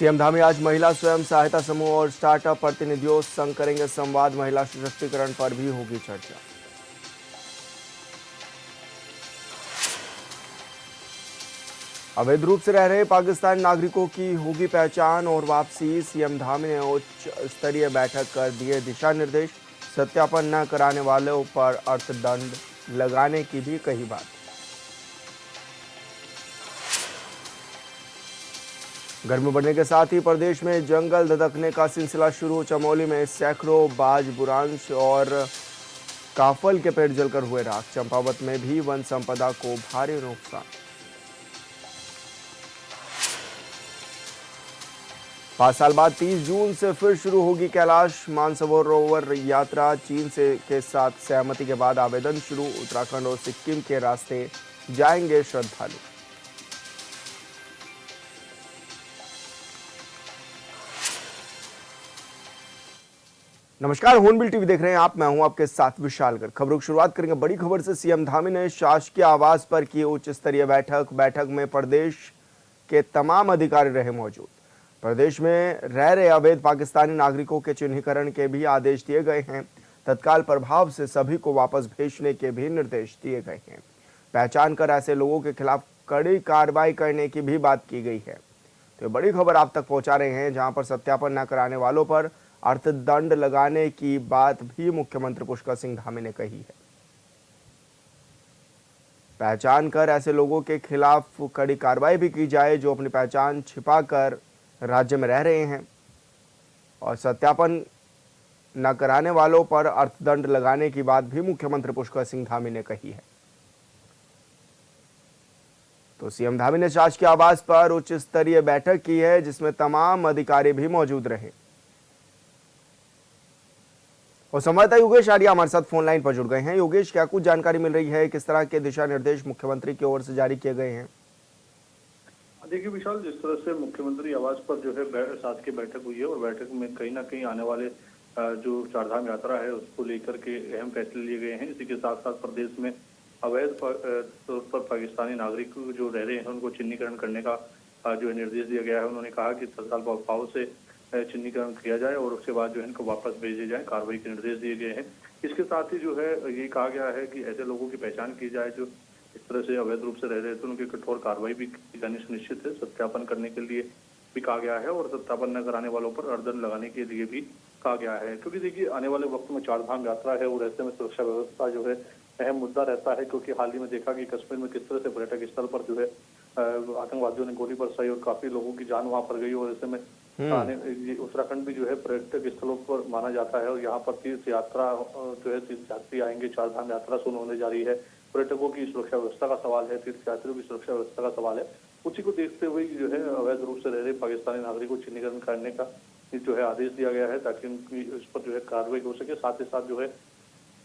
CM Dhami आज महिला स्वयं सहायता समूह और स्टार्टअप प्रतिनिधियों संग करेंगे संवाद। महिला सशक्तिकरण पर भी होगी चर्चा। अवैध रूप से रह रहे पाकिस्तानी नागरिकों की होगी पहचान और वापसी। सीएम धामी ने उच्च स्तरीय बैठक कर दिए दिशा निर्देश। सत्यापन न कराने वालों पर अर्थदंड लगाने की भी कही बात। गर्मी बढ़ने के साथ ही प्रदेश में जंगल धधकने का सिलसिला शुरू। चमोली में सैकड़ों बाज, बुरांश और काफल के पेड़ जलकर हुए राख। चंपावत में भी वन संपदा को भारी नुकसान। 5 साल बाद 30 जून से फिर शुरू होगी कैलाश मानसरोवर यात्रा। चीन से के साथ सहमति के बाद आवेदन शुरू। उत्तराखंड और सिक्किम के रास्ते जाएंगे श्रद्धालु। नमस्कार, होर्नबिल टीवी देख रहे हैं आप। मैं हूं आपके साथ विशाल गर्ग। खबरों की शुरुआत करेंगे बड़ी खबर से। सीएम धामी ने शासकीय आवास पर की उच्च स्तरीय बैठक में प्रदेश के तमाम अधिकारी रहे मौजूद। प्रदेश में रह रहे अवैध पाकिस्तानी नागरिकों के चिन्हीकरण के भी आदेश दिए गए हैं। तत्काल प्रभाव से सभी को वापस भेजने के भी निर्देश दिए गए हैं। पहचान कर ऐसे लोगों के खिलाफ कड़ी कार्रवाई करने की भी बात की गई है। तो बड़ी खबर आप तक पहुंचा रहे हैं, जहां पर सत्यापन न कराने वालों पर अर्थदंड लगाने की बात भी मुख्यमंत्री पुष्कर सिंह धामी ने कही है। पहचान कर ऐसे लोगों के खिलाफ कड़ी कार्रवाई भी की जाए जो अपनी पहचान छिपाकर राज्य में रह रहे हैं, और सत्यापन न कराने वालों पर अर्थदंड लगाने की बात भी मुख्यमंत्री पुष्कर सिंह धामी ने कही है। तो सीएम धामी ने शासकीय आवास पर उच्च स्तरीय बैठक की है, जिसमें तमाम अधिकारी भी मौजूद रहे। और संवाददाता योगेश आर्या हमारे साथ फोन लाइन पर जुड़ गए हैं। योगेश, क्या कुछ जानकारी मिल रही है? किस तरह के दिशा निर्देश मुख्यमंत्री की ओर से जारी किए गए हैं? देखिए विशाल, जिस तरह से मुख्यमंत्री आवास पर जो है साथ की बैठक हुई है और बैठक में कहीं ना कहीं आने वाले जो चारधाम यात्रा है उसको लेकर के अहम फैसले लिए गए हैं। इसी के साथ साथ प्रदेश में अवैध तौर पर पाकिस्तानी नागरिक जो रह रहे हैं उनको चिन्हीकरण करने का जो है निर्देश दिया गया है। उन्होंने कहा कि तत्काल प्रभाव से चिन्हीकरण किया जाए और उसके बाद जो है इनको वापस भेजे जाए, कार्रवाई के निर्देश दिए गए हैं। इसके साथ ही जो है ये कहा गया है कि ऐसे लोगों की पहचान की जाए जो इस तरह से अवैध रूप से रह रहे थे, उनकी कठोर कार्रवाई भी की जानी सुनिश्चित है। सत्यापन करने के लिए भी कहा गया है और सत्यापन न कराने वालों पर अर्थदंड लगाने के लिए भी कहा गया है। क्योंकि देखिए आने वाले वक्त में चारधाम यात्रा है और ऐसे में सुरक्षा व्यवस्था जो है अहम मुद्दा रहता है। क्योंकि हाल ही में देखा कि कश्मीर में किस तरह से पर्यटक स्थल पर जो है आतंकवादियों ने गोली बरसाई और काफी लोगों की जान वहां पर गई। और ऐसे में उत्तराखंड भी जो है पर्यटक स्थलों पर माना जाता है और यहाँ पर तीर्थ यात्रा जो है तीर्थ यात्री आएंगे, चारधाम यात्रा शुरू होने जा रही है। पर्यटकों की सुरक्षा व्यवस्था का सवाल है, तीर्थ यात्रियों की सुरक्षा व्यवस्था का सवाल है। उसी को देखते हुए जो है अवैध रूप से रह रहे पाकिस्तानी नागरिकों को चिन्हीकरण करने का जो है आदेश दिया गया है, ताकि उनकी इस पर जो है कार्रवाई हो सके। साथ ही साथ जो है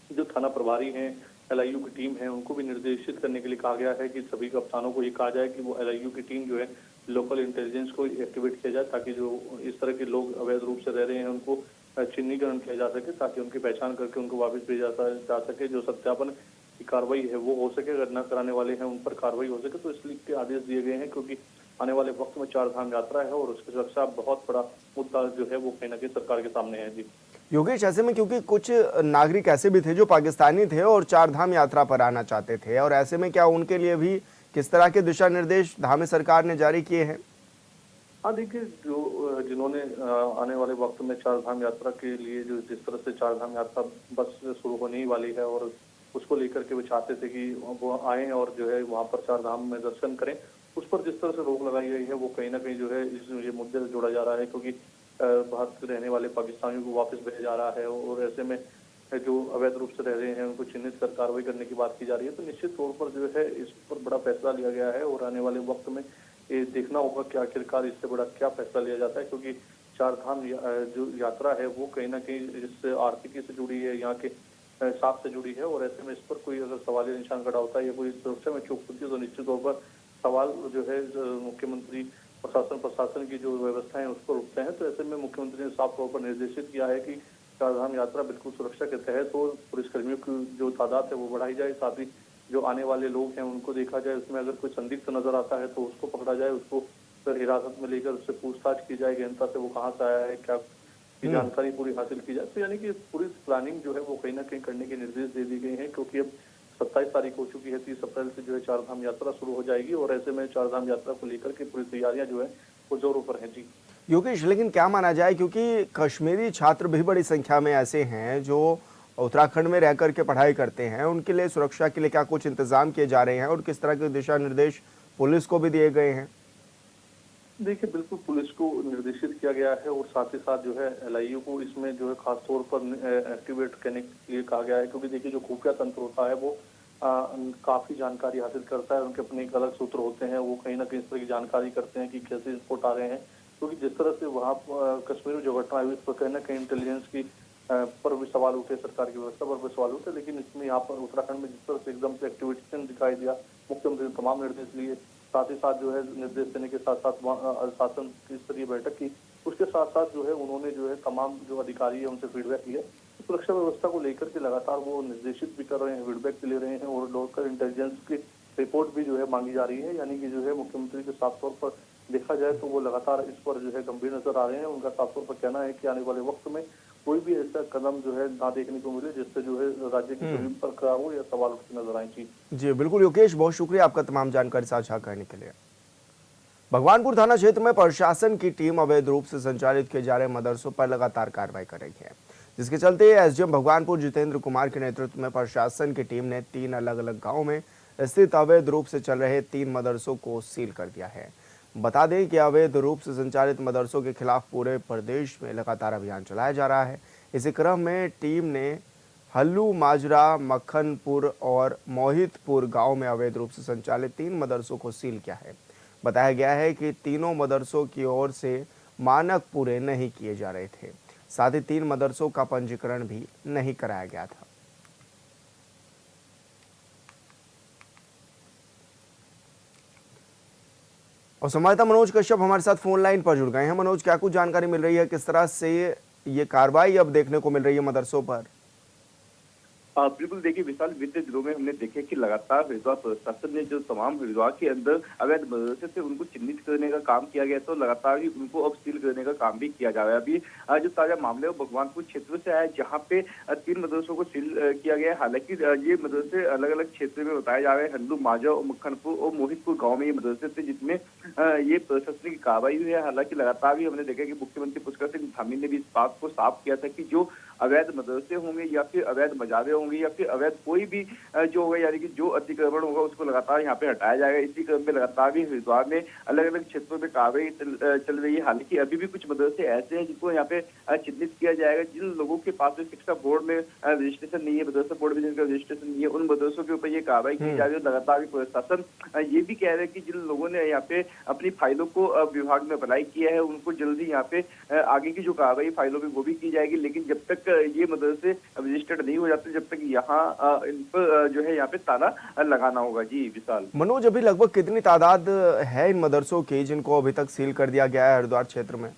जो थाना प्रभारी हैं, एलआईयू की टीम है, उनको भी निर्देशित करने के लिए कहा गया है कि सभी कप्तानों को ये कहा जाए कि वो एलआईयू की टीम जो है लोकल इंटेलिजेंस को एक्टिवेट किया जाए, ताकि जो इस तरह के लोग अवैध रूप से रह रहे हैं उनको चिन्हीकरण किया जा सके, ताकि उनकी पहचान करके उनको वापस भेजा जा सके। जो सत्यापन की कार्रवाई है वो हो सके, अगर न कराने वाले हैं उन पर कार्रवाई हो सके। तो इसलिए के आदेश दिए गए हैं, क्योंकि आने वाले वक्त में चारधाम यात्रा है और उसकी सुरक्षा बहुत बड़ा मुद्दा जो है वो कहीं ना कहीं सरकार के सामने है। जी योगेश, ऐसे में क्योंकि कुछ नागरिक ऐसे भी थे जो पाकिस्तानी थे और चारधाम यात्रा पर आना चाहते थे, और ऐसे में क्या उनके लिए भी किस तरह के दिशा निर्देश धामी सरकार ने जारी किए हैं? हाँ देखिए, जो जिन्होंने आने वाले वक्त में चारधाम यात्रा के लिए जो जिस तरह से चारधाम यात्रा बस शुरू होने ही वाली है और उसको लेकर के वो चाहते थे कि वो आए और जो है वहाँ पर चारधाम में दर्शन करें, उस पर जिस तरह से रोक लगाई गई है वो कहीं ना कहीं जो है इस ये मुद्दे से जोड़ा जा रहा है। क्योंकि भारत में रहने वाले पाकिस्तानियों को वापस भेजा जा रहा है और ऐसे में जो अवैध रूप से रह रहे हैं उनको चिन्हित कर कार्रवाई करने की बात की जा रही है। तो निश्चित तौर पर जो है इस पर बड़ा फैसला लिया गया है और आने वाले वक्त में ये देखना होगा कि आखिरकार इससे बड़ा क्या फैसला लिया जाता है। क्योंकि चारधाम जो यात्रा है वो कहीं ना कहीं इस आर्थिकी से जुड़ी है, यहाँ के साथ से जुड़ी है और ऐसे में इस पर कोई अगर सवालिया निशान खड़ा होता है या कोई सुरक्षा में चूक होती है तो निश्चित तौर पर सवाल जो है मुख्यमंत्री प्रशासन की जो व्यवस्था है उस पर उठते हैं। तो ऐसे में मुख्यमंत्री ने साफ तौर पर निर्देशित किया है कि चारधाम यात्रा बिल्कुल सुरक्षा के तहत हो, पुलिसकर्मियों की जो तादाद है वो बढ़ाई जाए, साथ ही जो आने वाले लोग हैं उनको देखा जाए, उसमें अगर कोई संदिग्ध नजर आता है तो उसको पकड़ा जाए, उसको हिरासत में लेकर उससे पूछताछ की जाए, गहनता से वो कहाँ से आया है, क्या की जानकारी पूरी हासिल की जाए। तो यानी कि पूरी प्लानिंग जो है वो कहीं ना कहीं करने के निर्देश दे दी गए हैं, क्योंकि अब 27 तारीख हो चुकी है, 30 अप्रैल से जो है चारधाम यात्रा शुरू हो जाएगी और ऐसे में चारधाम यात्रा को लेकर के पूरी तैयारियां जो है वो जोरों पर हैं जी। योगेश, लेकिन क्या माना जाए, क्योंकि कश्मीरी छात्र भी बड़ी संख्या में ऐसे हैं जो उत्तराखंड में रह करके पढ़ाई करते हैं, उनके लिए सुरक्षा के लिए क्या कुछ इंतजाम किए जा रहे हैं और किस तरह के दिशा निर्देश पुलिस को भी दिए गए हैं? देखिए, बिल्कुल पुलिस को निर्देशित किया गया है और साथ ही साथ जो है एलआईयू को इसमें जो है खास तौर पर एक्टिवेट करने के लिए कहा गया है, क्योंकि देखिए जो खुफिया तंत्र होता है वो काफी जानकारी हासिल करता है। उनके अपने एक अलग सूत्र होते हैं, वो कहीं ना कहीं इस तरह की जानकारी करते हैं कि कैसे रिपोर्ट आ रहे हैं, क्योंकि जिस तरह से वहाँ कश्मीर में जो घटना हुई उस पर कहीं ना कहीं इंटेलिजेंस की पर भी सवाल उठे, सरकार की व्यवस्था पर भी सवाल उठे। लेकिन इसमें यहाँ पर उत्तराखंड में जिस तरह से एकदम से एक्टिवेशन दिखाई दिया, मुख्यमंत्री ने तमाम निर्देश लिए, साथ ही साथ जो है निर्देश देने के साथ साथ शासन की स्तरीय बैठक की, उसके साथ साथ जो है उन्होंने जो है तमाम जो अधिकारी है उनसे फीडबैक लिया। सुरक्षा व्यवस्था को लेकर के लगातार वो निर्देशित भी कर रहे हैं, फीडबैक भी ले रहे हैं और लोकल इंटेलिजेंस की रिपोर्ट भी जो है मांगी जा रही है। यानी कि जो है मुख्यमंत्री के साफ तौर पर देखा जाए तो वो लगातार इस पर जो है गंभीर नजर आ रहे हैं। उनका साफ तौर पर कहना है कि आने वाले वक्त में कोई भी ऐसा कदम जो है ना देखने को मिले जिससे जो है राज्य की छवि पर खराब हो या सवाल उठते नजर आए। जी बिल्कुल योगेश, बहुत शुक्रिया आपका तमाम जानकारी साझा करने के लिए। भगवानपुर थाना क्षेत्र में प्रशासन की टीम अवैध रूप से संचालित किए जा रहे मदरसों पर लगातार कार्रवाई कर रही है, जिसके चलते एसडीएम भगवानपुर जितेंद्र कुमार के नेतृत्व में प्रशासन की टीम ने 3 अलग अलग गांवों में स्थित अवैध रूप से चल रहे 3 मदरसों को सील कर दिया है। बता दें कि अवैध रूप से संचालित मदरसों के खिलाफ पूरे प्रदेश में लगातार अभियान चलाया जा रहा है। इसी क्रम में टीम ने हल्लू माजरा, मक्खनपुर और मोहितपुर गांव में अवैध रूप से संचालित 3 मदरसों को सील किया है। बताया गया है कि तीनों मदरसों की ओर से मानक पूरे नहीं किए जा रहे थे, साथ ही 3 मदरसों का पंजीकरण भी नहीं कराया गया था। और संवाददाता मनोज कश्यप हमारे साथ फोन लाइन पर जुड़ गए हैं। मनोज, क्या कुछ जानकारी मिल रही है, किस तरह से ये कार्रवाई अब देखने को मिल रही है मदरसों पर? बिल्कुल, देखिए विशाल, बीते दिनों में हमने देखे कि लगातार हरिद्वार प्रशासन ने जो तमाम हरिद्वार के अंदर अवैध मदरसे थे उनको चिन्हित करने का काम किया गया, तो लगातार ही उनको अब सील करने का काम भी किया जा रहा है। अभी जो ताजा मामले वो भगवानपुर क्षेत्र से आया, जहाँ पे 3 मदरसों को सील किया गया है। हालांकि ये मदरसे अलग अलग क्षेत्र में बताए जा रहे हैं, हल्लू माजा और मक्खनपुर और मोहितपुर गाँव में ये मदरसे थे जिसमें ये प्रशासनिक कार्रवाई हुई है। हालांकि लगातार ही हमने देखा कि मुख्यमंत्री पुष्कर सिंह धामी ने भी इस बात को साफ किया था कि जो अवैध मदरसे होंगे या फिर अवैध मजारे होंगे या फिर अवैध कोई भी जो होगा, यानी कि जो अतिक्रमण होगा उसको लगातार यहाँ पे हटाया जाएगा। इसी क्रम में लगातार भी हरिद्वार में अलग अलग क्षेत्रों में कार्रवाई चल रही है। हालांकि अभी भी कुछ मदरसे ऐसे हैं जिनको यहाँ पे चिन्हित किया जाएगा। जिन लोगों के पास शिक्षा बोर्ड में रजिस्ट्रेशन नहीं है, मदरसा बोर्ड में जिनका रजिस्ट्रेशन नहीं है, उन मदरसों के ऊपर ये कार्रवाई की जा रही है। लगातार भी प्रशासन ये भी कह रहे हैं कि जिन लोगों ने यहाँ पे अपनी फाइलों को विभाग में अप्लाई किया है उनको जल्दी यहाँ पे आगे की जो कार्रवाई फाइलों में वो भी की जाएगी। लेकिन जब तक ये मदरसे रजिस्टर्ड नहीं हो जाते, जब तक यहाँ इन पर जो है यहाँ पे ताला लगाना होगा। जी विशाल। मनोज, अभी लगभग कितनी तादाद है इन मदरसों की जिनको अभी तक सील कर दिया गया है हरिद्वार क्षेत्र में?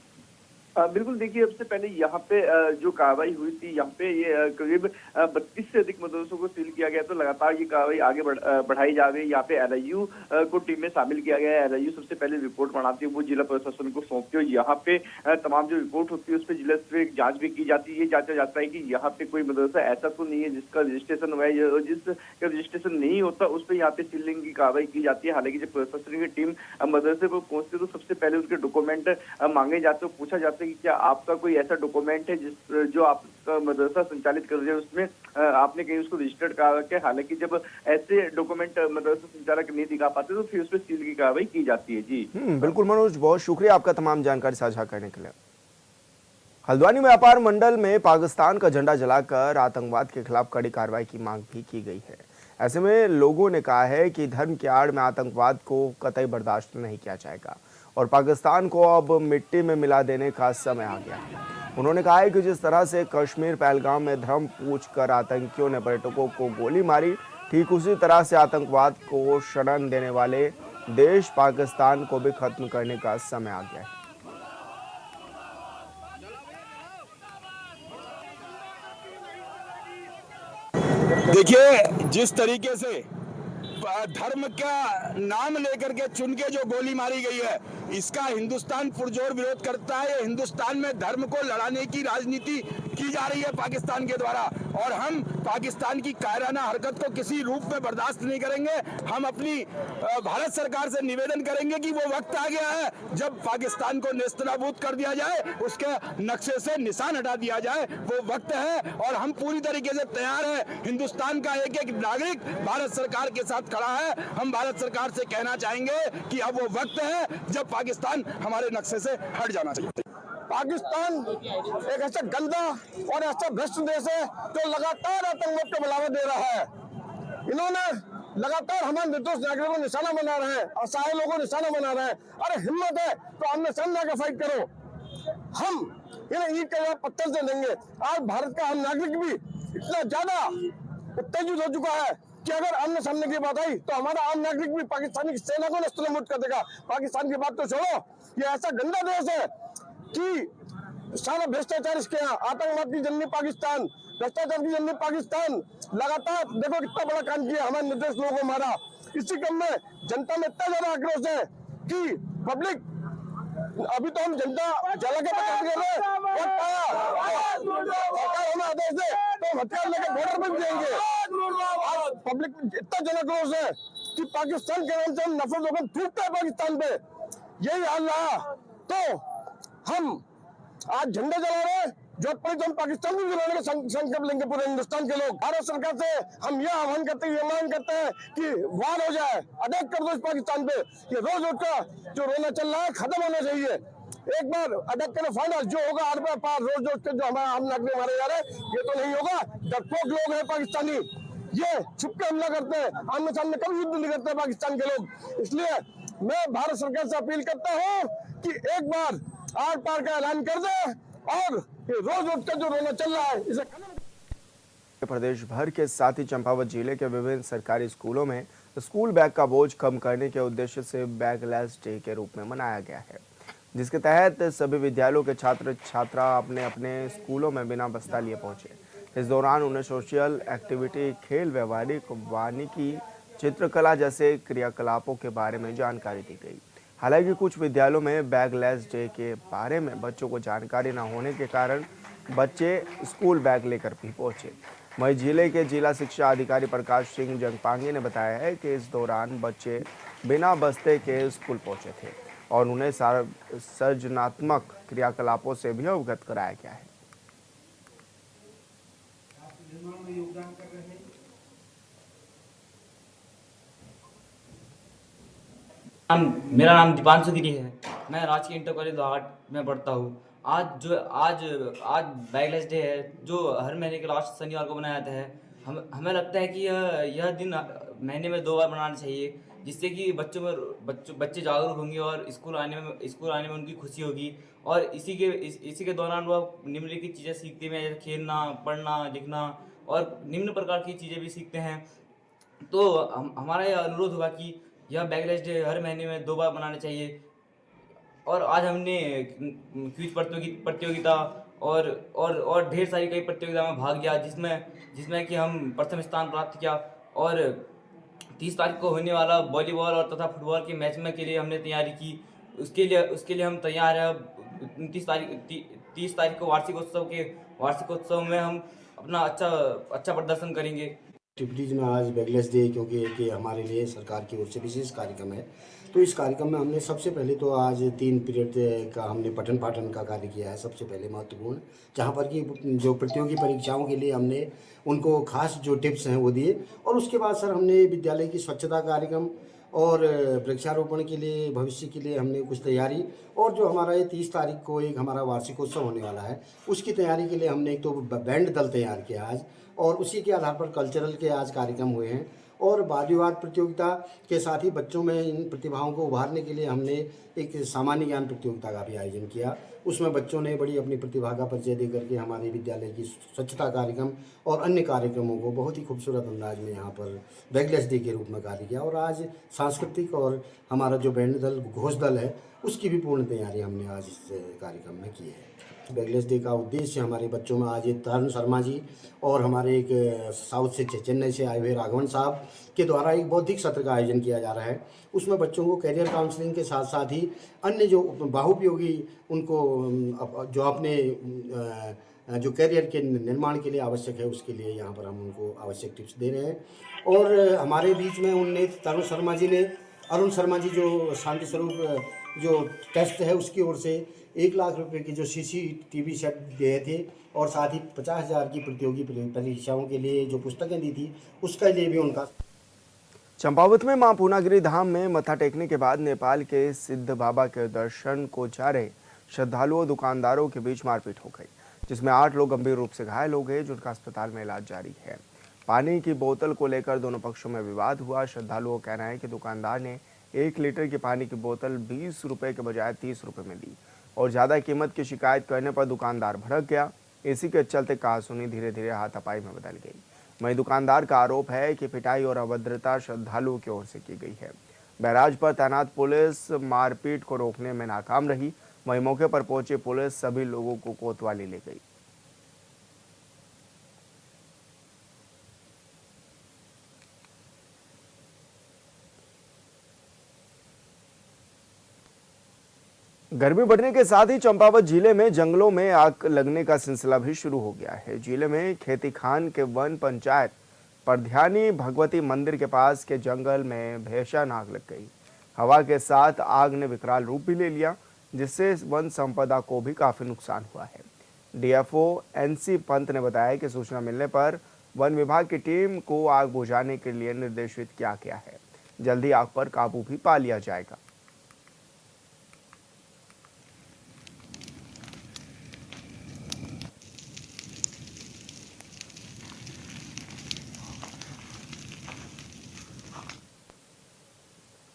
बिल्कुल, देखिए सबसे पहले यहाँ पे जो कार्रवाई हुई थी, यहाँ पे ये करीब 32 से अधिक मदरसों को सील किया गया। तो लगातार ये कार्रवाई आगे बढ़ाई जा रही है। यहाँ पे एलआईयू को टीम में शामिल किया गया है। एलआईयू सबसे पहले रिपोर्ट बनाती है, वो जिला प्रशासन को सौंपती है। यहाँ पे तमाम जो रिपोर्ट होती है उस पर जिला स्तरीय जाँच भी की जाती है। ये जांचा जाता है कि यहाँ पे कोई मदरसा ऐसा तो नहीं है जिसका रजिस्ट्रेशन हुआ है, जिसका रजिस्ट्रेशन नहीं होता उस पर यहाँ पे सीलिंग की कार्रवाई की जाती है। हालांकि जब प्रशासन की टीम मदरसे पर पहुंचती है तो सबसे पहले उसके डॉक्यूमेंट मांगे जाते हैं, पूछा जाता है कि क्या आपका कोई ऐसा डॉक्यूमेंट है जो आपका मदरसा संचालित कर रहे हैं उसमें आपने कहीं उसको रजिस्टर्ड करा रखा है। हालांकि जब ऐसे डॉक्यूमेंट मदरसा संचालक नहीं दिखा पाते तो फिर उस पर सील की कार्रवाई की जाती है। जी बिल्कुल मनोज, बहुत शुक्रिया आपका तमाम जानकारी साझा करने के लिए। हल्द्वानी व्यापार मंडल में पाकिस्तान का झंडा जलाकर आतंकवाद के खिलाफ कड़ी कार्रवाई की मांग भी की गई है। ऐसे में लोगों ने कहा है कि धर्म की आड़ में आतंकवाद को कतई बर्दाश्त नहीं किया जाएगा और पाकिस्तान को अब मिट्टी में मिला देने का समय आ गया है। उन्होंने कहा है कि जिस तरह से कश्मीर पहलगाम में धर्म पूछकर आतंकियों ने पर्यटकों को गोली मारी, ठीक उसी तरह से आतंकवाद को शरण देने वाले देश पाकिस्तान को भी खत्म करने का समय आ गया है। देखिए, जिस तरीके से धर्म का नाम लेकर के चुन के जो गोली मारी गई है इसका हिंदुस्तान पुरजोर विरोध करता है। हिंदुस्तान में धर्म को लड़ाने की राजनीति की जा रही है पाकिस्तान के द्वारा, और हम पाकिस्तान की कायराना हरकत को किसी रूप में बर्दाश्त नहीं करेंगे। हम अपनी भारत सरकार से निवेदन करेंगे कि वो वक्त आ गया है जब पाकिस्तान को नेस्तनाबूद कर दिया जाए, उसके नक्शे से निशान हटा दिया जाए, वो वक्त है। और हम पूरी तरीके से तैयार हैं। हिंदुस्तान का एक एक नागरिक भारत सरकार के साथ खड़ा है। हम भारत सरकार से कहना चाहेंगे कि अब वो वक्त है जब पाकिस्तान हमारे नक्शे से हट जाना चाहिए। पाकिस्तान एक ऐसा गंदा और ऐसा भ्रष्ट देश है जो लगातार आतंकवाद को बढ़ावा दे रहा है। इन्होंने लगातार हमारे निर्दोष नागरिकों को निशाना बना रहे हैं, असहाय लोगों को निशाना बना रहे हैं। अरे हिम्मत है तो आमने सामने आकर फाइट करो। हम इन्हें ईंट के जवाब पत्थर से देंगे। आज भारत का आम नागरिक भी इतना ज्यादा उत्तेजित हो चुका है कि अगर आमने सामने की बात आई तो हमारा आम नागरिक भी पाकिस्तानी की सेना को नस्तनाबूद कर देगा। पाकिस्तान की बात तो छोड़ो, ये ऐसा गंदा देश है कि सारा भ्रष्टाचार इसके यहाँ, आतंकवाद की जननी पाकिस्तान, भ्रष्टाचार की जननी पाकिस्तान। लगातार देखो कितना बड़ा काम किया, हमारे निर्देश लोगों को मारा। इसी क्रम में जनता में इतना ज्यादा आक्रोश है कि पब्लिक, अभी तो हम जनता जला के बता हमें आदेश दे तो हम हथियार लेकर बॉर्डर पर भी जाएंगे। आज पब्लिक इतना जन आक्रोश है कि पाकिस्तान के नाम से हम नफरत होकर थूकते हैं पाकिस्तान पे। यही हाल रहा तो हम आज झंडे जला रहे हैं, जो हम पाकिस्तान को जलाने का संकल्प लेंगे पूरे हिंदुस्तान के लोग। भारत सरकार से हम यह आह्वान करते हैं, ये मांग करते हैं कि वार हो जाए, अटैक कर दो इस पाकिस्तान पे। ये रोज रोज का जो रोना चल रहा है खत्म होना चाहिए। एक बार अटैक करने फाइनल जो होगा, आर पार रोज रोज के जो हमारे आम नागरिक मारे जा रहे हैं, ये तो नहीं होगा। डरपोक लोग हैं पाकिस्तानी, ये छुप के हमला करते हैं, आमने सामने कभी युद्ध नहीं करते पाकिस्तान के लोग। इसलिए मैं भारत सरकार से अपील करता हूँ कि एक बार आर पार का ऐलान कर दे और ये रोज रोज का जो रोना चल रहा है इसे प्रदेश भर के साथ ही चंपावत जिले के विभिन्न सरकारी स्कूलों में स्कूल बैग का बोझ कम करने के उद्देश्य से बैगलेस डे के रूप में मनाया गया है, जिसके तहत सभी विद्यालयों के छात्र छात्रा अपने अपने स्कूलों में बिना बस्ता लिए पहुंचे। इस दौरान उन्हें सोशल एक्टिविटी, खेल, व्यवहारिक, वानिकी, चित्रकला जैसे क्रियाकलापों के बारे में जानकारी दी गई। हालांकि कुछ विद्यालयों में बैगलेस डे के बारे में बच्चों को जानकारी न होने के कारण बच्चे स्कूल बैग लेकर भी पहुंचे। वहीं जिले के जिला शिक्षा अधिकारी प्रकाश सिंह जंगपांगे ने बताया है कि इस दौरान बच्चे बिना बस्ते के स्कूल पहुंचे थे और उन्हें सृजनात्मक क्रियाकलापों से भी अवगत कराया गया है। मेरा नाम दीपांशु गिरी है। मैं राजकीय इंटर कॉलेज लोहाट में पढ़ता हूँ। आज बैगलेस डे है जो हर महीने के लास्ट शनिवार को मनाया जाता है। हमें लगता है कि यह दिन महीने में 2 बार मनाना चाहिए, जिससे कि बच्चे जागरूक होंगे और स्कूल आने में उनकी खुशी होगी। और इसी के दौरान वह निम्नलिखित चीज़ें सीखते हैं, जैसे खेलना, पढ़ना, लिखना और निम्न प्रकार की चीज़ें भी सीखते हैं। तो हमारा यह अनुरोध होगा कि यह बैगलेस डे हर महीने में 2 बार मनाना चाहिए। और आज हमने क्विज प्रतियोगिता और ढेर सारी कई प्रतियोगिता में भाग लिया, जिसमें कि हम प्रथम स्थान प्राप्त किया। और 30 तारीख को होने वाला वॉलीबॉल और तथा फुटबॉल के मैच में के लिए हमने तैयारी की। उसके लिए हम तैयार हैं। 30 तारीख को वार्षिकोत्सव में हम अपना अच्छा प्रदर्शन करेंगे। एक्टिविटीज़ में आज बैगलेस डे, क्योंकि कि हमारे लिए सरकार की ओर से विशेष कार्यक्रम है, तो इस कार्यक्रम में हमने सबसे पहले तो आज 3 पीरियड का हमने पठन पाठन का कार्य किया है, सबसे पहले महत्वपूर्ण, जहाँ पर कि जो प्रतियोगी परीक्षाओं के लिए हमने उनको खास जो टिप्स हैं वो दिए। और उसके बाद सर हमने विद्यालय की स्वच्छता कार्यक्रम और वृक्षारोपण के लिए, भविष्य के लिए हमने कुछ तैयारी, और जो हमारा ये 30 तारीख को एक हमारा वार्षिकोत्सव होने वाला है, उसकी तैयारी के लिए हमने एक तो बैंड दल तैयार किया आज, और उसी के आधार पर कल्चरल के आज कार्यक्रम हुए हैं। और वाद विवाद प्रतियोगिता के साथ ही बच्चों में इन प्रतिभाओं को उभारने के लिए हमने एक सामान्य ज्ञान प्रतियोगिता का भी आयोजन किया। उसमें बच्चों ने बड़ी अपनी प्रतिभा का परिचय दे करके हमारे विद्यालय की स्वच्छता कार्यक्रम और अन्य कार्यक्रमों को बहुत ही खूबसूरत अंदाज में यहाँ पर बैगलेस डे के रूप में कार्य किया। और आज सांस्कृतिक और हमारा जो बैंड दल, घोष दल है, उसकी भी पूर्ण तैयारी हमने आज इस कार्यक्रम में की है। बेगलेस डे का उद्देश्य हमारे बच्चों में आज ये तरुण शर्मा जी और हमारे एक साउथ से चेन्नई से आए हुए राघवन साहब के द्वारा एक बौद्धिक सत्र का आयोजन किया जा रहा है। उसमें बच्चों को कैरियर काउंसलिंग के साथ साथ ही अन्य जो बहुपयोगी उनको जो अपने जो कैरियर के निर्माण के लिए आवश्यक है उसके लिए यहाँ पर हम उनको आवश्यक टिप्स दे रहे हैं। और हमारे बीच में उनने तरुण शर्मा जी ने अरुण शर्मा जी जो शांति स्वरूप जो टेस्ट है उसकी ओर से 1 लाख रुपए की जो CCTV सेट दिए थे और साथ ही 50,000 की प्रतियोगी परीक्षाओं के लिए जो पुस्तकें दी थी उसके लिए भी उनका। चंपावत में मां पूर्णागिरी धाम में मत्था टेकने के बाद नेपाल के सिद्ध बाबा के दर्शन को जा रहे श्रद्धालुओं दुकानदारों के बीच मारपीट हो गई, जिसमें 8 लोग गंभीर रूप से घायल हो गए, जिनका अस्पताल में इलाज जारी है। पानी की बोतल को लेकर दोनों पक्षों में विवाद हुआ। श्रद्धालुओं का कहना है कि दुकानदार ने 1 लीटर की पानी की बोतल 20 रुपए के बजाय 30 रुपए में दी और ज़्यादा कीमत की शिकायत करने पर दुकानदार भड़क गया। इसी के चलते कहासुनी धीरे धीरे हाथापाई में बदल गई। वहीं दुकानदार का आरोप है कि पिटाई और अभद्रता श्रद्धालुओं की ओर से की गई है। बैराज पर तैनात पुलिस मारपीट को रोकने में नाकाम रही। वहीं मौके पर पहुंची पुलिस सभी लोगों को कोतवाली ले गई। गर्मी बढ़ने के साथ ही चंपावत जिले में जंगलों में आग लगने का सिलसिला भी शुरू हो गया है। जिले में खेती खान के वन पंचायत परध्यानी भगवती मंदिर के पास के जंगल में भीषण आग लग गई। हवा के साथ आग ने विकराल रूप भी ले लिया, जिससे वन संपदा को भी काफी नुकसान हुआ है। DFO NC पंत ने बताया कि सूचना मिलने पर वन विभाग की टीम को आग बुझाने के लिए निर्देशित किया गया है। जल्दी आग पर काबू भी पा लिया जाएगा।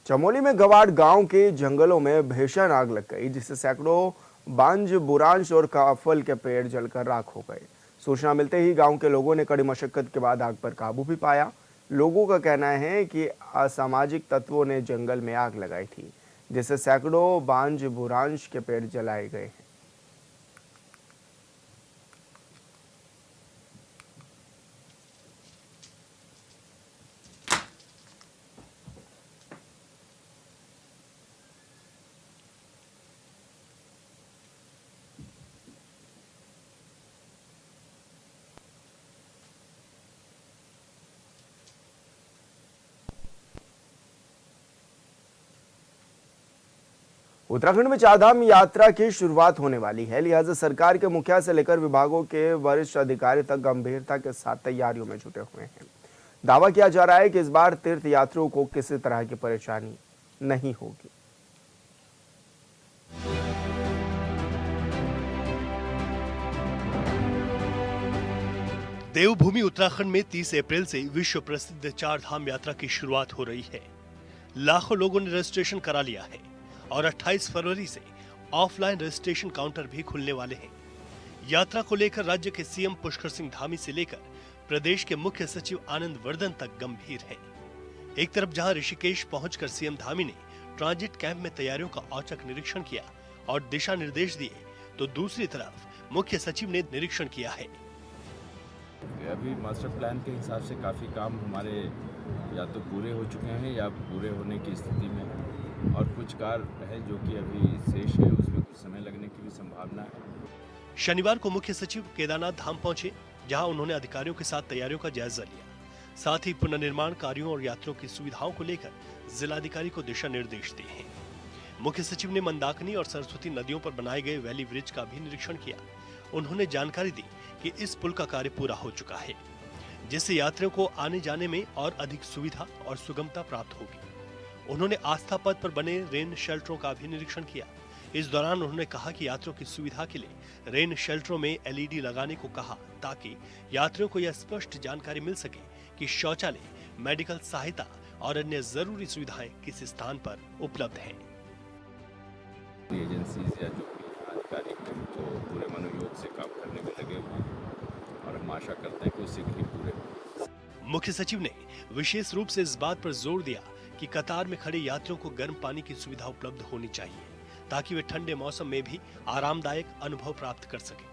चमोली में गवाड़ गांव के जंगलों में भीषण आग लग गई, जिससे सैकड़ों बांज, बुरांश और काफल के पेड़ जलकर राख हो गए। सूचना मिलते ही गांव के लोगों ने कड़ी मशक्कत के बाद आग पर काबू भी पाया। लोगों का कहना है कि असामाजिक तत्वों ने जंगल में आग लगाई थी, जिससे सैकड़ों बांज, बुरांश के पेड़ जलाए गए हैं। उत्तराखंड में चारधाम यात्रा की शुरुआत होने वाली है, लिहाजा सरकार के मुखिया से लेकर विभागों के वरिष्ठ अधिकारी तक गंभीरता के साथ तैयारियों में जुटे हुए हैं। दावा किया जा रहा है कि इस बार तीर्थ यात्रियों को किसी तरह की परेशानी नहीं होगी। देवभूमि उत्तराखंड में 30 अप्रैल से विश्व प्रसिद्ध चारधाम यात्रा की शुरुआत हो रही है। लाखों लोगों ने रजिस्ट्रेशन करा लिया है और 28 फरवरी से ऑफलाइन रजिस्ट्रेशन काउंटर भी खुलने वाले हैं। यात्रा को लेकर राज्य के CM पुष्कर सिंह धामी से लेकर प्रदेश के मुख्य सचिव आनंद वर्धन तक गंभीर है। एक तरफ जहां ऋषिकेश पहुंचकर CM धामी ने ट्रांजिट कैंप में तैयारियों का औचक निरीक्षण किया और दिशा निर्देश दिए, तो दूसरी तरफ मुख्य सचिव ने निरीक्षण किया है। अभी मास्टर प्लान के हिसाब से काफ़ी काम हमारे या तो पूरे हो चुके हैं या पूरे होने की स्थिति में है, और कुछ कार्य है जो कि अभी शेष है, उसमें कुछ समय लगने की भी संभावना है। शनिवार को मुख्य सचिव केदारनाथ धाम पहुंचे, जहां उन्होंने अधिकारियों के साथ तैयारियों का जायजा लिया। साथ ही पुनर्निर्माण कार्यों और यात्रियों की सुविधाओं को लेकर जिलाधिकारी को दिशा निर्देश दिए हैं। मुख्य सचिव ने मंदाकिनी और सरस्वती नदियों पर बनाए गए वैली ब्रिज का भी निरीक्षण किया। उन्होंने जानकारी दी कि इस पुल का कार्य पूरा हो चुका है, जिससे यात्रियों को आने जाने में और अधिक सुविधा और सुगमता प्राप्त होगी। उन्होंने आस्था पथ पर बने रेन शेल्टरों का भी निरीक्षण किया। इस दौरान उन्होंने कहा कि यात्रियों की सुविधा के लिए रेन शेल्टरों में LED लगाने को कहा, ताकि यात्रियों को यह स्पष्ट जानकारी मिल सके कि शौचालय, मेडिकल सहायता और अन्य जरूरी सुविधाएं किस स्थान पर उपलब्ध हैं। एजेंसीज या जो अधिकारी जो पूरे मनोयोग से काम करने में लगे हुए हैं और हम आशा करते हैं कि उससे भी पूरे। मुख्य सचिव ने विशेष रूप से इस बात पर जोर दिया कि कतार में खड़े यात्रियों को गर्म पानी की सुविधा उपलब्ध होनी चाहिए, ताकि वे ठंडे मौसम में भी आरामदायक अनुभव प्राप्त कर सकें।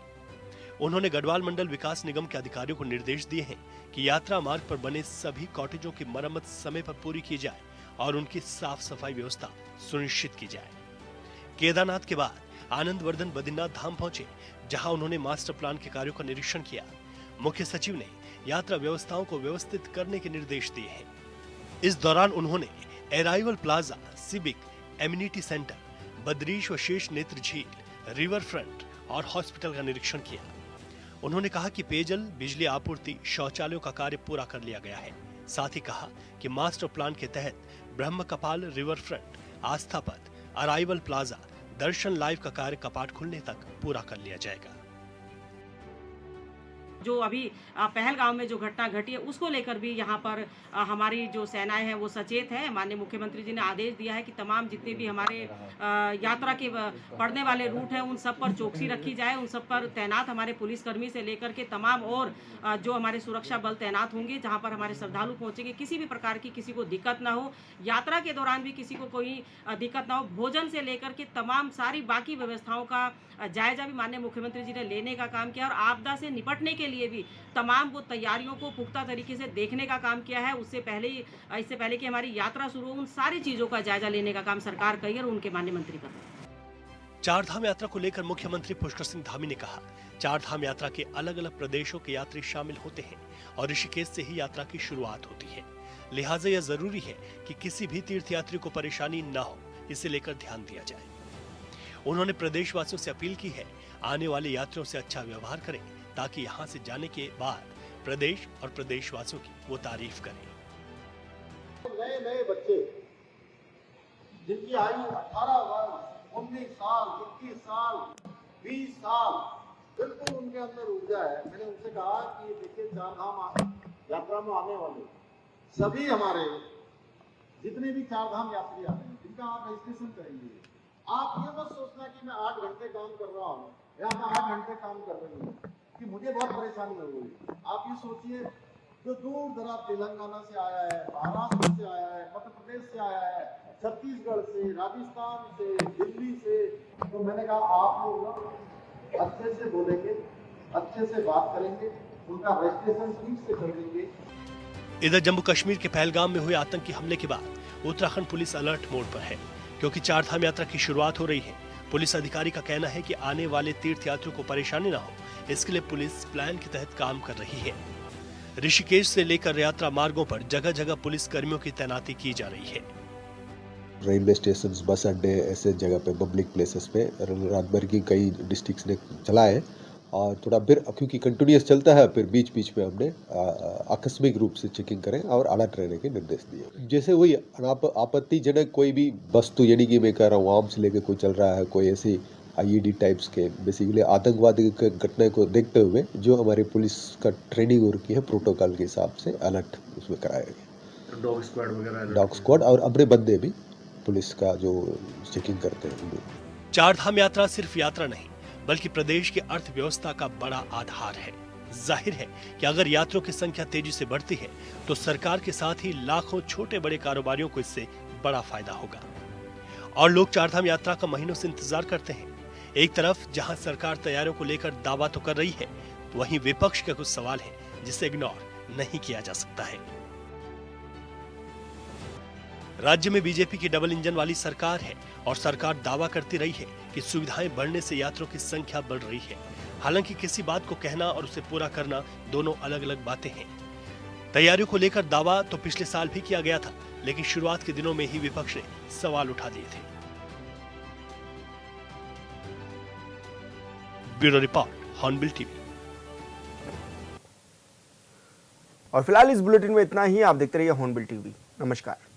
उन्होंने गढ़वाल मंडल विकास निगम के अधिकारियों को निर्देश दिए हैं कि यात्रा मार्ग पर बने सभी कॉटेजों की मरम्मत समय पर पूरी की जाए और उनकी साफ सफाई व्यवस्था सुनिश्चित की जाए। केदारनाथ के बाद आनंदवर्धन बद्रीनाथ धाम पहुंचे, जहां उन्होंने मास्टर प्लान के कार्यों का निरीक्षण किया। मुख्य सचिव ने यात्रा व्यवस्थाओं को व्यवस्थित करने के निर्देश दिए हैं। इस दौरान उन्होंने arrival plaza, civic immunity centre, Badrish व शेष नेत्र झील, रिवर फ्रंट और हॉस्पिटल का निरीक्षण किया। उन्होंने कहा कि पेयजल, बिजली आपूर्ति, शौचालयों का कार्य पूरा कर लिया गया है। साथ ही कहा कि मास्टर प्लान के तहत ब्रह्म कपाल, रिवर फ्रंट, आस्था पथ, अराइवल प्लाजा, दर्शन लाइव का कार्य कपाट खुलने तक पूरा कर लिया जाएगा। जो अभी पहलगांव में जो घटना घटी है उसको लेकर भी यहाँ पर हमारी जो सेनाएं हैं वो सचेत है। माननीय मुख्यमंत्री जी ने आदेश दिया है कि तमाम जितने भी हमारे यात्रा के पड़ने वाले रूट हैं उन सब पर चौकसी रखी जाए, उन सब पर तैनात हमारे पुलिसकर्मी से लेकर के तमाम और जो हमारे सुरक्षा बल तैनात होंगे, जहाँ पर हमारे श्रद्धालु पहुँचेंगे किसी भी प्रकार की किसी को दिक्कत ना हो, यात्रा के दौरान भी किसी को कोई दिक्कत ना हो। भोजन से लेकर के तमाम सारी बाकी व्यवस्थाओं का जायजा भी माननीय मुख्यमंत्री जी ने लेने का काम किया और आपदा से निपटने के लिए भी तमाम वो तैयारियों को पुख्ता तरीके से देखने का काम किया है। इससे पहले कि हमारी यात्रा शुरू हो, उन सारी चीजों का जायजा लेने का काम सरकार करी और उनके माननीय मंत्री कर रहे हैं। चारधाम यात्रा को लेकर मुख्यमंत्री पुष्कर सिंह धामी ने कहा, चारधाम यात्रा के अलग अलग प्रदेशों के यात्री शामिल होते हैं और ऋषिकेश से ही यात्रा की शुरुआत होती है। लिहाजा यह जरूरी है कि किसी भी तीर्थयात्री को परेशानी न हो, इसे लेकर ध्यान दिया जाए। उन्होंने प्रदेशवासियों से अपील की है, आने वाले यात्रियों से अच्छा व्यवहार करें ताकि यहाँ से जाने के बाद प्रदेश और प्रदेशवासियों की वो तारीफ करें। नए बच्चे जिनकी आयु 18 वर्ष, 19 साल, 21 साल, 20 साल, बिल्कुल उनके अंदर ऊर्जा है। मैंने उनसे कहा कि देखिए चारधाम यात्रा में आने वाले सभी हमारे जितने भी चारधाम यात्री आते हैं जिनका आप रजिस्ट्रेशन करेंगे, आप ये मत सोचना कि मैं 8 घंटे काम कर रहा हूँ या मैं 8 घंटे काम कर रही हूँ कि मुझे बहुत परेशानी हो गई। आप ये सोचिए जो दूर दराज तेलंगाना से आया है, महाराष्ट्र से आया है, मध्य प्रदेश से आया है, छत्तीसगढ़ से, राजस्थान से, दिल्ली से, तो मैंने कहा आप लोग ना अच्छे से बोलेंगे, अच्छे से बात करेंगे, उनका रजिस्ट्रेशन ठीक से कर देंगे। इधर जम्मू कश्मीर के पहलगाम में हुए आतंकी हमले के बाद उत्तराखंड पुलिस अलर्ट मोड पर है, क्योंकि चारधाम यात्रा की शुरुआत हो रही है। पुलिस अधिकारी का कहना है कि आने वाले तीर्थयात्रियों को परेशानी न हो, इसके लिए पुलिस प्लान के तहत काम कर रही है। ऋषिकेश से लेकर यात्रा मार्गों पर जगह जगह पुलिस कर्मियों की तैनाती की जा रही है। रेलवे स्टेशन, बस अड्डे, ऐसे जगह पे पब्लिक प्लेसेस पे रात भर की कई डिस्ट्रिक्ट्स ने चला है और थोड़ा फिर क्योंकि कंटिन्यूस चलता है, फिर बीच बीच में हमने आकस्मिक रूप से चेकिंग करें और अलर्ट रहने के निर्देश दिए। जैसे वही आपत्तिजनक कोई भी वस्तु, यानी कि मैं कह रहा हूँ आर्म्स लेके कोई चल रहा है, कोई ऐसी IED टाइप्स के बेसिकली आतंकवादी के घटना को देखते हुए जो हमारी पुलिस का ट्रेनिंग हो रखी है प्रोटोकॉल के हिसाब से अलर्ट उसमें कराया गया। डॉग स्क्वाड वगैरह, डॉग स्क्वाड और अपने बंदे भी पुलिस का जो चेकिंग करते हैं। चारधाम यात्रा सिर्फ यात्रा नहीं बल्कि प्रदेश की अर्थव्यवस्था का बड़ा आधार है। जाहिर है कि अगर यात्रियों की संख्या तेजी से बढ़ती है तो सरकार के साथ ही लाखों छोटे बड़े कारोबारियों को इससे बड़ा फायदा होगा। और लोग चारधाम यात्रा का महीनों से इंतजार करते हैं। एक तरफ जहां सरकार तैयारियों को लेकर दावा तो कर रही है, वहीं विपक्ष के कुछ सवाल हैं जिसे इग्नोर नहीं किया जा सकता है। राज्य में बीजेपी की डबल इंजन वाली सरकार है और सरकार दावा करती रही है कि सुविधाएं बढ़ने से यात्रियों की संख्या बढ़ रही है। हालांकि किसी बात को कहना और उसे पूरा करना दोनों अलग अलग बातें हैं। तैयारियों को लेकर दावा तो पिछले साल भी किया गया था, लेकिन शुरुआत के दिनों में ही विपक्ष ने सवाल उठा दिए थे। Bureau report, hornbill TV. और फिलहाल इस बुलेटिन में इतना ही। आप देखते रहिए हॉर्नबिल टीवी। नमस्कार।